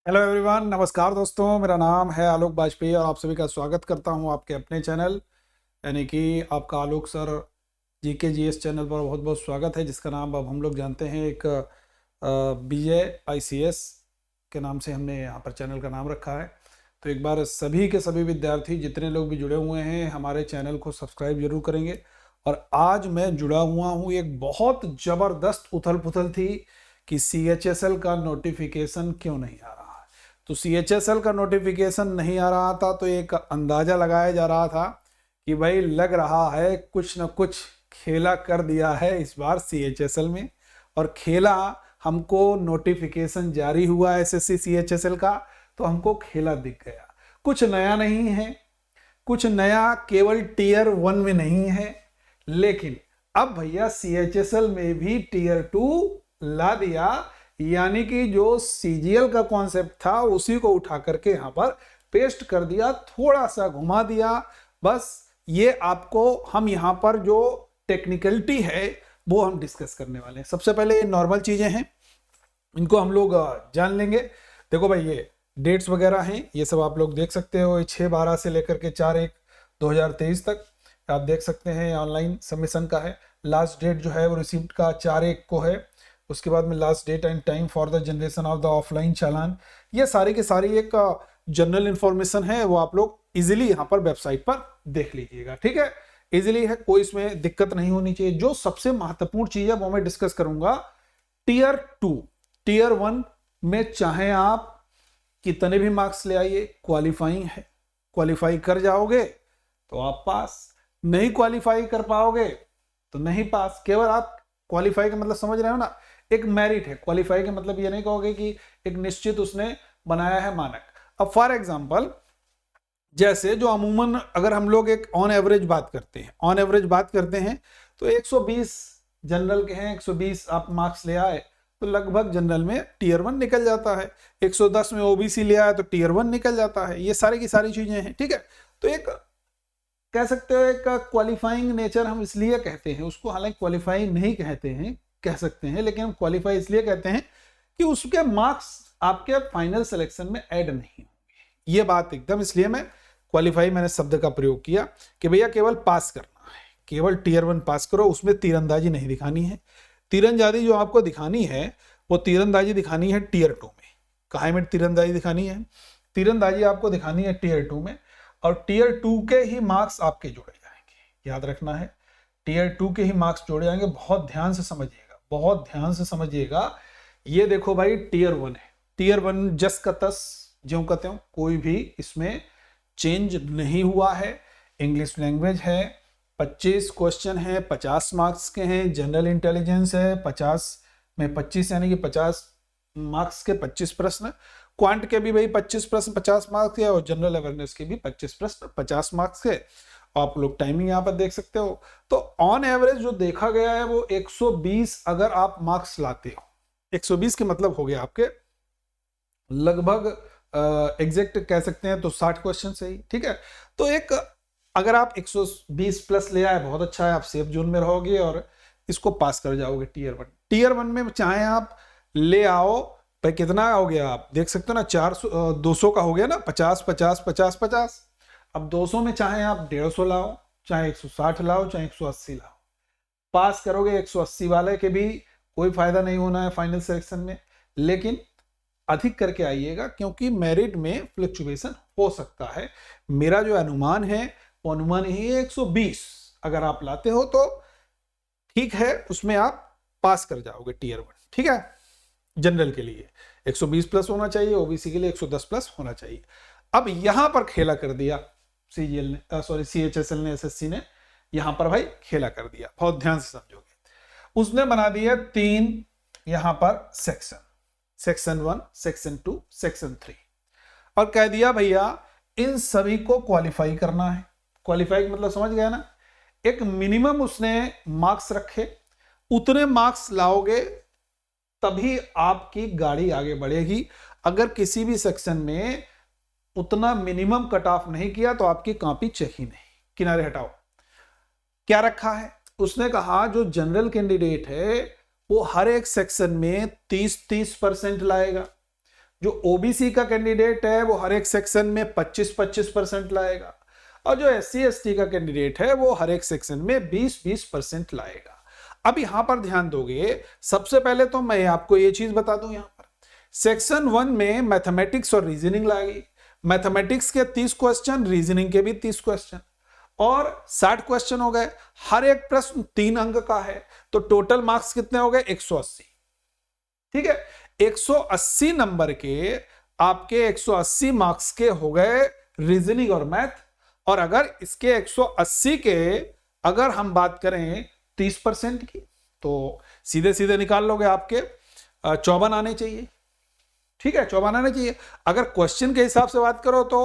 Hello everyone, नमस्कार दोस्तों। मेरा नाम है आलोक वाजपेयी और आप सभी का स्वागत करता हूं आपके अपने चैनल यानी कि आपका आलोक सर जीके जीएस चैनल पर बहुत बहुत स्वागत है, जिसका नाम अब हम लोग जानते हैं एक बीए आईसीएस के नाम से हमने यहाँ पर चैनल का नाम रखा है। तो एक बार सभी के सभी विद्यार्थी जितने लोग भी जुड़े हुए हैं हमारे चैनल को सब्सक्राइब जरूर करेंगे। और आज मैं जुड़ा हुआ हूँ, एक बहुत ज़बरदस्त उथल पुथल थी कि CHSL का नोटिफिकेशन क्यों नहीं आ रहा। तो CHSL का नोटिफिकेशन नहीं आ रहा था तो एक अंदाजा लगाया जा रहा था कि भाई लग रहा है कुछ न कुछ खेला कर दिया है इस बार CHSL में। और खेला हमको नोटिफिकेशन जारी हुआ SSC CHSL का तो हमको खेला दिख गया। कुछ नया नहीं है, कुछ नया केवल टीयर 1 में नहीं है, लेकिन अब भैया CHSL में भी टीयर 2 ला दिया। यानी कि जो CGL का कॉन्सेप्ट था उसी को उठा करके यहां पर पेस्ट कर दिया, थोड़ा सा घुमा दिया बस। ये आपको हम यहां पर जो टेक्निकलिटी है वो हम डिस्कस करने वाले हैं। सबसे पहले ये नॉर्मल चीजें हैं, इनको हम लोग जान लेंगे। देखो भाई, ये डेट्स वगैरह हैं, ये सब आप लोग देख सकते हो। 6/12 से लेकर के 4/1/2023 तक आप देख सकते हैं। ऑनलाइन सबमिशन का है। लास्ट डेट जो है वो रिसिप्ट का 4/1 को है। उसके बाद में last date and time for the generation of the offline challan. ये सारी की सारी एक जनरल इंफॉर्मेशन है, वो आप लोग इजीली यहाँ पर वेबसाइट पर देख लीजिएगा। ठीक है, इजीली है, कोई इसमें दिक्कत नहीं होनी चाहिए। जो सबसे महत्वपूर्ण चीज है वो मैं डिस्कस करूंगा। टीयर 2, टीयर 1 में चाहे आप कितने भी मार्क्स ले आइए, क्वालिफाइंग है। क्वालिफाई कर जाओगे तो आप पास, नहीं क्वालिफाई कर पाओगे तो नहीं पास। केवल आप क्वालिफाई का मतलब समझ रहे हो ना, एक मेरिट है। क्वालिफाई का मतलब ये नहीं कहोगे कि एक निश्चित उसने बनाया है मानक। अब फॉर एग्जांपल, जैसे जो अमूमन अगर हम लोग एक ऑन एवरेज बात करते हैं, ऑन एवरेज बात करते हैं तो 120 जनरल के हैं, 120 आप मार्क्स ले आए तो लगभग जनरल में टीयर 1 निकल जाता है। 110 में ओबीसी ले आया तो टीयर 1 निकल जाता है। ये सारी की सारी चीजें हैं। ठीक है, तो एक कह सकते हो एक क्वालिफाइंग नेचर हम इसलिए कहते हैं उसको, हालांकि क्वालिफाइंग नहीं कहते हैं, कह सकते हैं, लेकिन हम क्वालिफाई इसलिए कहते हैं कि उसके मार्क्स आपके फाइनल सिलेक्शन में ऐड नहीं होंगे। ये बात एकदम, इसलिए मैं क्वालिफाई मैंने शब्द का प्रयोग किया कि भैया केवल पास करना है, केवल टीयर 1 पास करो, उसमें तीरंदाजी नहीं दिखानी है। तीरंदाजी जो आपको दिखानी है वो तीरंदाजी दिखानी है टीयर 2 में। कहाँ में तीरंदाजी दिखानी है? तीरंदाजी आपको दिखानी है टीयर 2 में, और टीयर 2 के ही मार्क्स आपके जोड़े जाएंगे। याद रखना है, टीयर 2 के ही मार्क्स जोड़े जाएंगे। बहुत ध्यान से समझिएगा, बहुत ध्यान से समझिएगा। ये देखो भाई, टीयर 1 है। टीयर 1 जस का तस ज्यों का त्यों, कोई भी इसमें चेंज नहीं हुआ है। इंग्लिश लैंग्वेज है, 25 क्वेश्चन है, 50 मार्क्स के हैं। जनरल इंटेलिजेंस है, 50 में 25 यानी कि 50 मार्क्स के 25 प्रश्न। क्वांट के भी भाई 25 प्रश्न 50 मार्क्स के, और जनरल अवेयरनेस के भी 25 प्रश्न 50 मार्क्स के। आप लोग टाइमिंग यहाँ पर देख सकते हो। तो ऑन एवरेज जो देखा गया है वो 120 अगर आप मार्क्स लाते हो, 120 के मतलब हो गया आपके लगभग एग्जैक्ट कह सकते हैं तो 60 क्वेश्चन से ही। ठीक है, तो एक अगर आप 120 प्लस ले आए बहुत अच्छा है, आप सेफ जोन में रहोगे और इसको पास कर जाओगे टीयर 1। टीयर 1 में चाहे आप ले आओ भाई, कितना हो गया आप देख सकते हो ना, 200 का हो गया ना, 50 50 50 50। अब 200 में चाहे आप 150 लाओ, चाहे 160 लाओ, चाहे 180 लाओ, पास करोगे। 180 वाले के भी कोई फायदा नहीं होना है फाइनल सिलेक्शन में, लेकिन अधिक करके आइएगा क्योंकि मेरिट में फ्लक्चुएशन हो सकता है। मेरा जो अनुमान है वो अनुमान ही है 120 अगर आप लाते हो तो ठीक है, उसमें आप पास कर जाओगे टीयर 1। ठीक है, जनरल के लिए 120 प्लस होना चाहिए, ओबीसी के लिए 110 प्लस होना चाहिए। अब यहां पर खेला कर दिया CGL ने, सॉरी CHSL ने, SSC ने यहां पर भाई खेला कर दिया। बहुत ध्यान से समझोगे। उसने बना दिया 3 यहां पर सेक्शन, सेक्शन 1, सेक्शन 2, सेक्शन 3, और कह दिया भैया इन सभी को क्वालिफाई करना है। क्वालिफाई का मतलब समझ गया ना, एक मिनिमम उसने मार्क्स रखे, उतने मार्क्स लाओगे तभी आपकी गाड़ी आगे बढ़ेगी। अगर किसी भी सेक्शन में उतना मिनिमम कट ऑफ नहीं किया तो आपकी कॉपी चेक ही नहीं। किनारे हटाओ। क्या रखा है उसने कहा, जो जनरल कैंडिडेट है वो हर एक सेक्शन में 30-30% लाएगा, जो ओबीसी का कैंडिडेट है वो हर एक सेक्शन में 25-25% लाएगा, और जो एससी एसटी का कैंडिडेट है वो हर एक सेक्शन में 20-20% लाएगा। अब यहां पर ध्यान दोगे, सबसे पहले तो मैं आपको ये चीज बता दूं, यहां पर सेक्शन 1 में मैथमेटिक्स और रीजनिंग लाएगी। मैथमेटिक्स के 30 क्वेश्चन, रीजनिंग के भी 30 क्वेश्चन, और 60 क्वेश्चन हो गए। हर एक प्रश्न 3 अंक का है, तो टोटल मार्क्स कितने हो गए? 180। ठीक है, 180 नंबर के आपके 180 मार्क्स के हो गए रीजनिंग और मैथ। और अगर इसके 180 के अगर हम बात करें 30% की, तो सीधे सीधे निकाल लोगे, आपके 54 आने चाहिए। ठीक है, 54 आने चाहिए। अगर क्वेश्चन के हिसाब से बात करो तो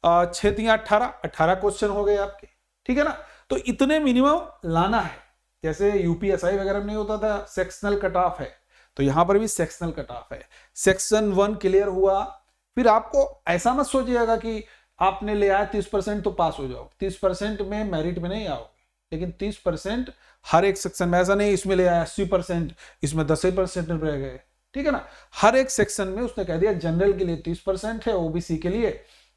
6 3 18 क्वेश्चन हो गए आपके। ठीक है ना, तो इतने मिनिमम लाना है। जैसे यूपीएसआई वगैरह में नहीं होता था सेक्शनल कट ऑफ है, तो यहां पर भी सेक्शनल कट ऑफ है। सेक्शन 1 क्लियर हुआ, फिर आपको ऐसा मत सोचिएगा कि आपने ले आया 30% तो पास हो जाओ। 30% में मेरिट में नहीं आओगे, लेकिन 30% हर एक सेक्शन में, ऐसा नहीं इसमें ले आया 80%, इसमें 10% रह गए। ठीक है ना, हर एक सेक्शन में उसने कह दिया जनरल के लिए 30% है, ओबीसी के लिए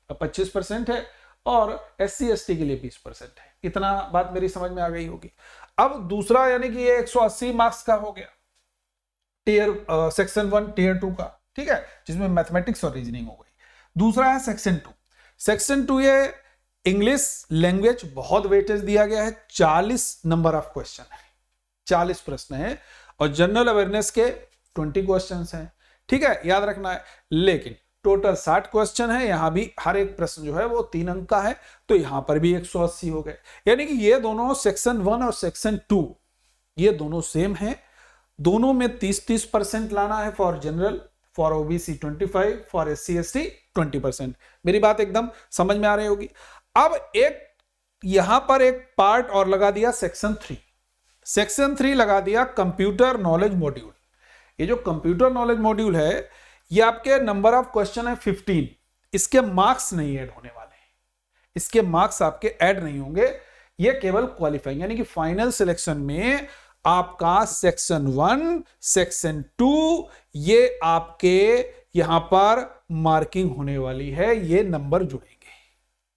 25% है, और एससी एसटी के लिए 20% है। इतना बात मेरी समझ में आ गई होगी। अब दूसरा, यानी कि ये 180 मार्क्स का हो गया टीयर सेक्शन 1 टीयर 2 का। ठीक है, जिसमें मैथमेटिक्स और रीजनिंग हो गई। दूसरा है सेक्शन 2। सेक्शन 2 ये इंग्लिश लैंग्वेज बहुत वेटेज दिया गया है, 40 नंबर ऑफ क्वेश्चन है, 40 प्रश्न है, और जनरल अवेयरनेस के 20 क्वेश्चन हैं। ठीक है, याद रखना है। लेकिन टोटल 60 क्वेश्चन है, यहां भी हर एक प्रश्न जो है वो 3 अंक का है, तो यहां पर भी 180 हो गए। यानी कि ये दोनों सेक्शन 1 और सेक्शन 2 ये दोनों सेम है। दोनों में 30-30% लाना है for general, for OBC 25, for SC ST 20%। मेरी बात एकदम समझ में आ रही होगी। अब एक यहां पर एक पार्ट और लगा दिया सेक्शन 3। सेक्शन 3 लगा दिया कंप्यूटर नॉलेज मॉड्यूल। ये जो कंप्यूटर नॉलेज मॉड्यूल है, ये आपके नंबर ऑफ क्वेश्चन है 15। इसके मार्क्स नहीं ऐड होने वाले हैं, इसके मार्क्स आपके ऐड नहीं होंगे। ये केवल क्वालिफाइंग, यानी कि फाइनल सिलेक्शन में आपका सेक्शन 1 सेक्शन 2 ये आपके यहां पर मार्किंग होने वाली है, ये नंबर जुड़ेंगे।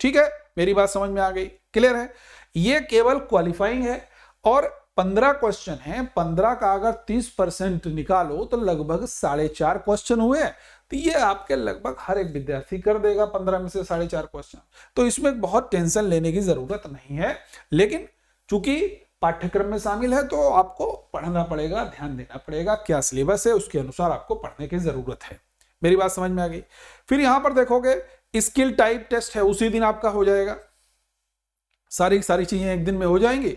ठीक है, मेरी बात समझ में आ गई, क्लियर है। ये केवल क्वालिफाइंग है, और 15 क्वेश्चन है, 15 का अगर 30% निकालो तो लगभग 4.5 क्वेश्चन हुए। तो ये आपके लगभग हर एक विद्यार्थी कर देगा 15 में से 4.5 क्वेश्चन। तो इसमें बहुत टेंशन लेने की जरूरत नहीं है, लेकिन चूंकि पाठ्यक्रम में शामिल है तो आपको पढ़ना पड़ेगा, ध्यान देना पड़ेगा, क्या सिलेबस है उसके अनुसार आपको पढ़ने की जरूरत है। मेरी बात समझ में आ गई। फिर यहां पर देखोगे स्किल टाइप टेस्ट है, उसी दिन आपका हो जाएगा, सारी चीजें एक दिन में हो जाएंगी।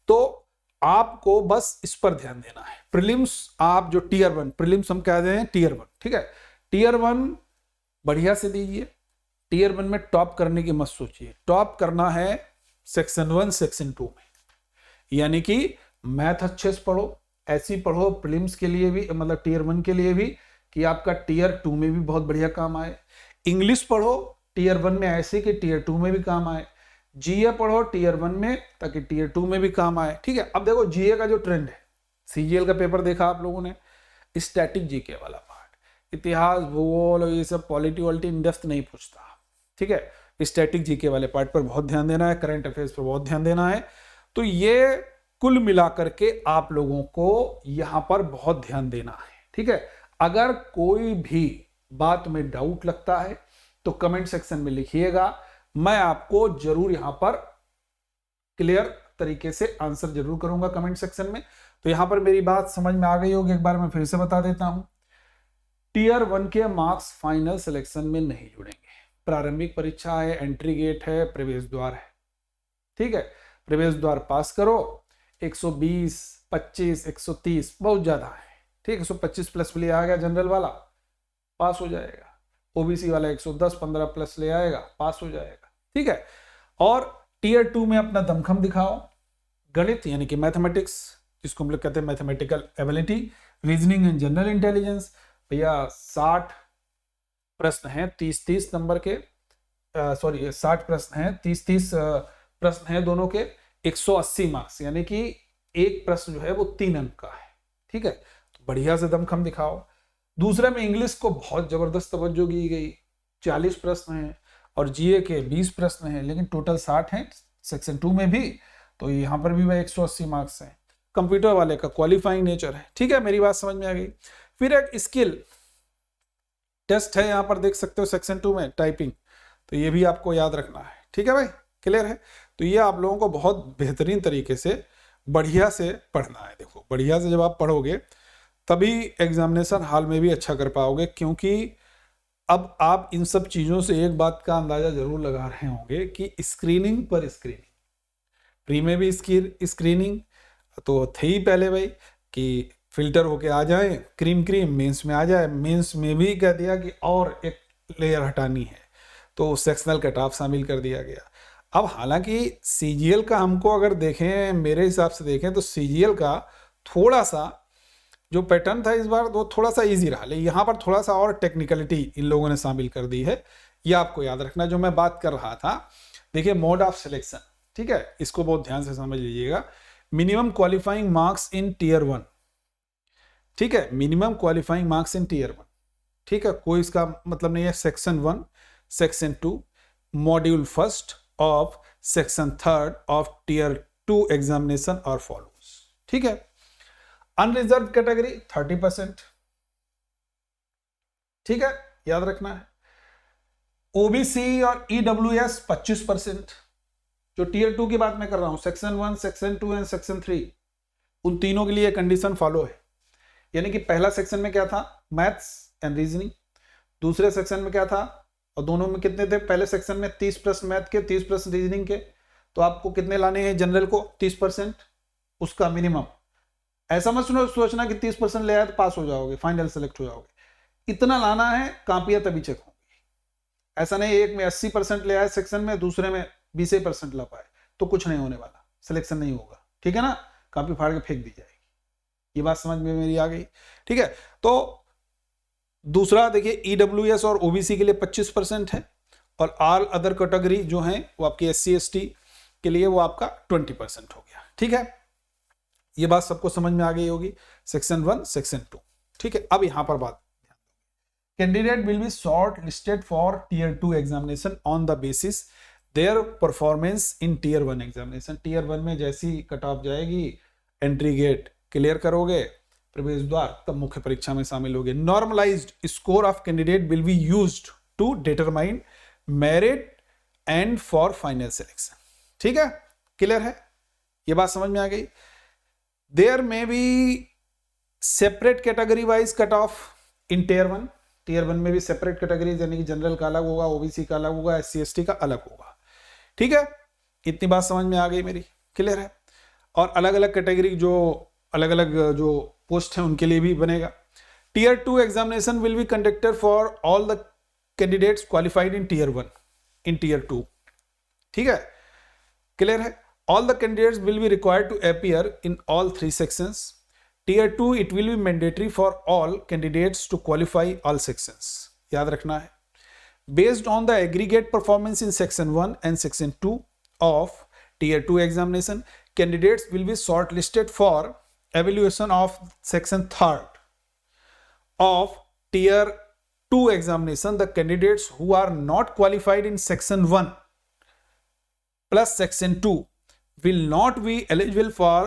तो आपको बस इस पर ध्यान देना है। प्रीलिम्स आप जो टीयर 1 प्रीलिम्स हम कह रहे हैं टीयर 1, ठीक है, टीयर 1 बढ़िया से दीजिए। टीयर 1 में टॉप करने की मत सोचिए, टॉप करना है सेक्शन 1 सेक्शन 2 में। यानी कि मैथ अच्छे से पढ़ो, ऐसी पढ़ो प्रीलिम्स के लिए भी, मतलब टीयर 1 के लिए भी, कि आपका टीयर 2 में भी बहुत बढ़िया काम आए। इंग्लिश पढ़ो टीयर 1 में ऐसे कि टीयर 2 में भी काम आए। जीए पढ़ो टीयर 1 में ताकि टीयर 2 में भी काम आए। ठीक है, अब देखो जीए का जो ट्रेंड है, सीजीएल का पेपर देखा आप लोगों ने, स्टैटिक जीके वाला पार्ट, इतिहास भूगोल और ये सब पॉलिटी वॉलिटी इन डेप्थ नहीं पूछता। ठीक है, स्टैटिक जीके वाले पार्ट पर बहुत ध्यान देना है, करंट अफेयर्स पर बहुत ध्यान देना है। तो ये कुल मिलाकर के आप लोगों को यहां पर बहुत ध्यान देना है। ठीक है, अगर कोई भी बात में डाउट लगता है तो कमेंट सेक्शन में लिखिएगा, मैं आपको जरूर यहां पर क्लियर तरीके से आंसर जरूर करूंगा कमेंट सेक्शन में। तो यहां पर मेरी बात समझ में आ गई होगी, एक बार मैं फिर से बता देता हूं। टीयर 1 के मार्क्स फाइनल सिलेक्शन में नहीं जुड़ेंगे। प्रारंभिक परीक्षा है, एंट्री गेट है, प्रवेश द्वार है। ठीक है, प्रवेश द्वार पास करो, 120, 25, 130 बहुत ज्यादा है। ठीक, 125 प्लस ले आ गया जनरल वाला, पास हो जाएगा। ओबीसी वाला 110 15 प्लस ले आएगा, पास हो जाएगा। ठीक है, और टीयर 2 में अपना दमखम दिखाओ। गणित यानी कि मैथमेटिक्स, जिसको हम लोग कहते हैं mathematical ability, reasoning and general intelligence, भैया 60 प्रश्न हैं 30-30 नंबर के, 60 प्रश्न हैं 30-30 प्रश्न हैं दोनों के, 180 मार्क्स, यानी कि एक प्रश्न जो है वो 3 अंक का है। ठीक है, तो बढ़िया से दमखम दिखाओ। दूसरे में इंग्लिश को बहुत जबरदस्त तवज्जो की गई, 40 प्रश्न हैं और जीए के 20 प्रश्न हैं, लेकिन टोटल 60 हैं सेक्शन 2 में भी, तो यहाँ पर भी वह 180 मार्क्स हैं। कंप्यूटर वाले का क्वालिफाइंग नेचर है। ठीक है, मेरी बात समझ में आ गई। फिर एक स्किल टेस्ट है, यहाँ पर देख सकते हो सेक्शन 2 में टाइपिंग, तो ये भी आपको याद रखना है। ठीक है भाई, क्लियर है। तो ये आप लोगों को बहुत बेहतरीन तरीके से बढ़िया से पढ़ना है। देखो, बढ़िया से जब आप पढ़ोगे तभी एग्जामिनेशन हॉल में भी अच्छा कर पाओगे, क्योंकि अब आप इन सब चीज़ों से एक बात का अंदाजा जरूर लगा रहे होंगे कि स्क्रीनिंग पर स्क्रीनिंग, प्री में भी स्क्रीनिंग तो थे ही पहले भाई कि फिल्टर होके आ जाए, क्रीम मेंस में आ जाए, मेंस में भी कह दिया कि और एक लेयर हटानी है, तो सेक्शनल कट ऑफ शामिल कर दिया गया। अब हालांकि सीजीएल का हमको अगर देखें, मेरे हिसाब से देखें तो सीजीएल का थोड़ा सा जो पैटर्न था इस बार वो थोड़ा सा इजी रहा, लेकिन यहाँ पर थोड़ा सा और टेक्निकलिटी इन लोगों ने शामिल कर दी है। ये आपको याद रखना जो मैं बात कर रहा था। देखिए, मोड ऑफ सिलेक्शन, ठीक है, इसको बहुत ध्यान से समझ लीजिएगा। Minimum qualifying marks in tier 1, ठीक है, minimum qualifying marks in tier 1, ठीक है, कोई इसका मतलब नहीं है section 1, section 2, module first of section 3 of tier 2 examination और फॉलोज। ठीक है, अनरिजर्व कैटेगरी 30%, ठीक है, याद रखना है। ओबीसी और ईडब्ल्यूएस 25%, जो टीयर 2 की बात मैं कर रहा हूं, सेक्शन 1, सेक्शन 2 एंड सेक्शन 3, उन तीनों के लिए कंडीशन फॉलो है। यानी कि पहला सेक्शन में क्या था, मैथ्स एंड रीजनिंग, दूसरे सेक्शन में क्या था, और दोनों में कितने थे, पहले सेक्शन में 30 प्रश्न मैथ के, 30 प्रश्न रीजनिंग के, तो आपको कितने लाने हैं जनरल को, 30%, उसका मिनिमम। ऐसा मत सोचना कि 30% ले आए तो पास हो जाओगे, फाइनल सेलेक्ट हो जाओगे, इतना लाना है, कापियां तभी चेक होंगी। ऐसा नहीं एक में 80% ले आए सेक्शन में, दूसरे में 20% ला पाए, तो कुछ नहीं होने वाला, सिलेक्शन नहीं होगा। ठीक है ना, कापी फाड़ के फेंक दी जाएगी। ये बात समझ में मेरी आ गई। ठीक है, तो दूसरा देखिए, ईडब्ल्यूएस और ओबीसी के लिए 25% है, और ऑल अदर कैटेगरी जो है वो आपकी एससी एसटी के लिए वो आपका 20% हो गया। ठीक है, ये बात सबको समझ में आ गई होगी, सेक्शन 1, सेक्शन 2। ठीक है, अब यहां पर बात, candidate will be short listed for tier 2 examination on the basis their performance in tier 1 examination. Tier 1 में जैसी कट ऑफ जाएगी, एंट्री गेट क्लियर करोगे, प्रवेश द्वार, तब मुख्य परीक्षा में शामिल होगे। Normalised score of candidate will be used to determine merit and for final selection. ठीक है, क्लियर है, ये बात समझ में आ गई। There may be separate category wise cut off in tier 1। Tier 1 में भी सेपरेट कैटेगरीज, यानी कि जनरल का अलग होगा, ओबीसी का अलग होगा, एससी एसटी का अलग होगा। ठीक है, इतनी बात समझ में आ गई मेरी, क्लियर है। और अलग अलग कैटेगरी जो अलग अलग जो पोस्ट हैं उनके लिए भी बनेगा। Tier 2 examination will be conducted for all the candidates qualified in tier 1 in tier 2। ठीक है, क्लियर है। All the candidates will be required to appear in all 3 sections. Tier 2 it will be mandatory for all candidates to qualify all sections. याद रखना है। Based on the aggregate performance in section 1 and section 2 of tier 2 examination, candidates will be shortlisted for evaluation of section 3rd of tier 2 examination. The candidates who are not qualified in section 1 plus section 2 will not be eligible for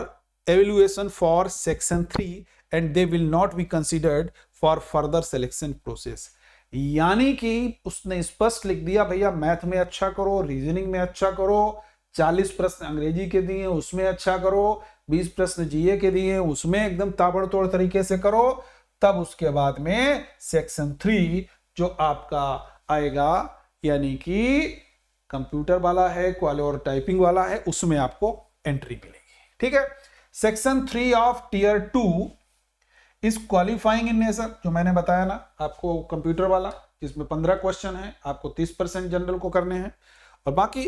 evaluation for section 3 and they will not be considered for further selection process. यानी कि उसने स्पष्ट लिख दिया, भैया math में अच्छा करो, रीजनिंग में अच्छा करो, 40 प्रश्न अंग्रेजी के दिए उसमें अच्छा करो, 20 प्रश्न जीए के दिए उसमें एकदम ताबड़तोड़ तरीके से करो, तब उसके बाद में सेक्शन 3 जो आपका आएगा, यानी कि कंप्यूटर वाला है और टाइपिंग वाला है, उसमें आपको एंट्री मिलेगी। ठीक है, section 3 of tier 2 is qualifying in nature, जो मैंने बताया ना आपको, कंप्यूटर वाला जिसमें 15 क्वेश्चन है, आपको 30% जनरल को करने हैं, और बाकी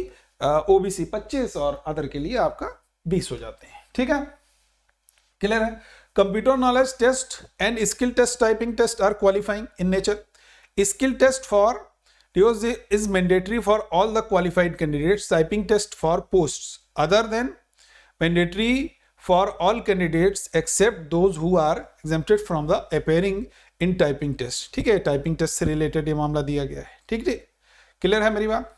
ओबीसी 25 और अदर के लिए आपका 20 हो जाते हैं। ठीक है, क्लियर है। Computer knowledge test and skill test, typing test are qualifying in nature. Skill test for TOS is mandatory for all the qualified candidates. Typing test for posts other than mandatory for all candidates except those who are exempted from the appearing in typing test. ठीक है, typing test से related ये मामला दिया गया है। ठीक है, क्लियर है मेरी बात।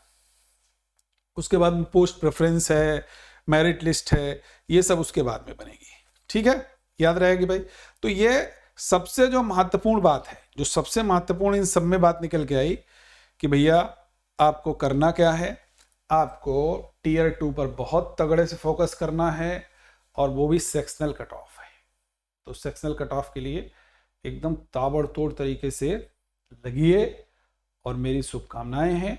उसके बाद में पोस्ट प्रेफरेंस है, मेरिट लिस्ट है, ये सब उसके बाद में बनेगी। ठीक है, याद रहेगी भाई। तो ये सबसे जो महत्वपूर्ण बात है, जो सबसे महत्वपूर्ण इन सब में बात निकल के आई कि भैया आपको करना क्या है, आपको टीयर 2 पर बहुत तगड़े से फोकस करना है, और वो भी सेक्शनल कट ऑफ है। तो सेक्शनल कट ऑफ के लिए एकदम ताबड़तोड़ तरीके से लगिए, और मेरी शुभकामनाएं हैं।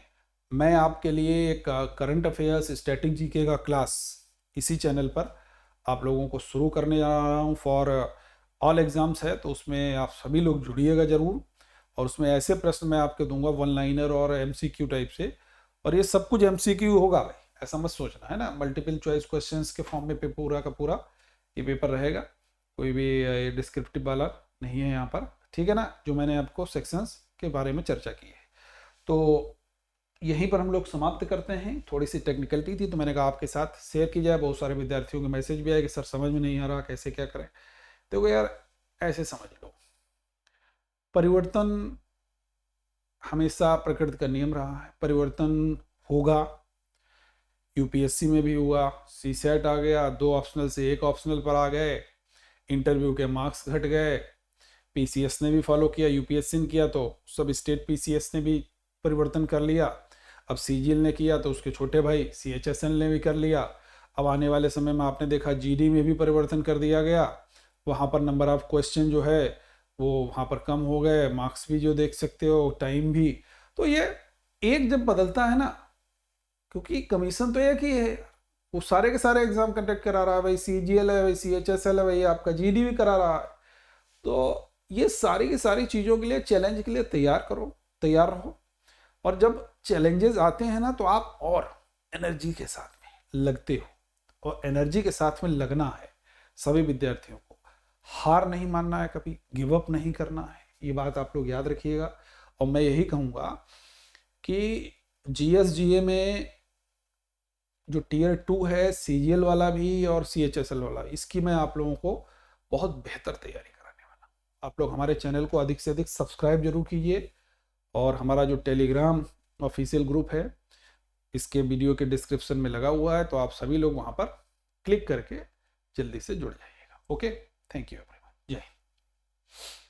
मैं आपके लिए एक करंट अफेयर्स स्टैटिक जीके का क्लास इसी चैनल पर आप लोगों को शुरू करने जा रहा हूँ फॉर ऑल एग्जाम्स है। तो उसमें आप सभी लोग जुड़िएगा ज़रूर, और उसमें ऐसे प्रश्न मैं आपके दूंगा वन लाइनर और एमसीक्यू टाइप से। और ये सब कुछ एमसीक्यू होगा भाई, ऐसा मत सोचना, है ना। मल्टीपल चॉइस क्वेश्चंस के फॉर्म में पूरा का पूरा ये पेपर रहेगा, कोई भी डिस्क्रिप्टिव वाला नहीं है यहाँ पर। ठीक है ना, जो मैंने आपको सेक्शंस के बारे में चर्चा की है। तो यहीं पर हम लोग समाप्त करते हैं। थोड़ी सी टेक्निकलिटी थी तो मैंने कहा आपके साथ शेयर की जाए। बहुत सारे विद्यार्थियों के मैसेज भी आए कि सर समझ में नहीं आ रहा, कैसे क्या करें। तो यार ऐसे समझ लो, परिवर्तन हमेशा प्रकृति का नियम रहा है, परिवर्तन होगा। यूपीएससी में भी हुआ, सीसेट आ गया, 2 ऑप्शनल से 1 ऑप्शनल पर आ गए, इंटरव्यू के मार्क्स घट गए। पीसीएस ने भी फॉलो किया, यूपीएससी ने किया तो सब स्टेट पीसीएस ने भी परिवर्तन कर लिया। अब सीजीएल ने किया तो उसके छोटे भाई सीएचएसएल ने भी कर लिया। अब आने वाले समय में आपने देखा जीडी में भी परिवर्तन कर दिया गया। वहाँ पर नंबर ऑफ क्वेश्चन जो है वो वहाँ पर कम हो गए, मार्क्स भी जो देख सकते हो, टाइम भी। तो ये एक जब बदलता है ना, क्योंकि कमीशन तो एक ही है, वो सारे के सारे एग्जाम कंडक्ट करा रहा है भाई, सीजीएल है भाई, सीएचएसएल है भाई, आपका जीडी भी करा रहा है। तो ये सारी की सारी चीज़ों के लिए, चैलेंज के लिए तैयार रहो। और जब चैलेंजेस आते हैं ना तो आप और एनर्जी के साथ में लगते हो, और एनर्जी के साथ में लगना है सभी विद्यार्थियों को। हार नहीं मानना है, कभी गिव अप नहीं करना है, ये बात आप लोग याद रखिएगा। और मैं यही कहूँगा कि जीएसजीए में जो टीयर 2 है, सीजीएल वाला भी और सीएचएसएल वाला, इसकी मैं आप लोगों को बहुत बेहतर तैयारी कराने वाला हूँ। आप लोग हमारे चैनल को अधिक से अधिक सब्सक्राइब जरूर कीजिए, और हमारा जो टेलीग्राम ऑफिशियल ग्रुप है इसके वीडियो के डिस्क्रिप्शन में लगा हुआ है, तो आप सभी लोग वहाँ पर क्लिक करके जल्दी से जुड़ जाइएगा। ओके, थैंक यू एवरीवन, जय हिंद।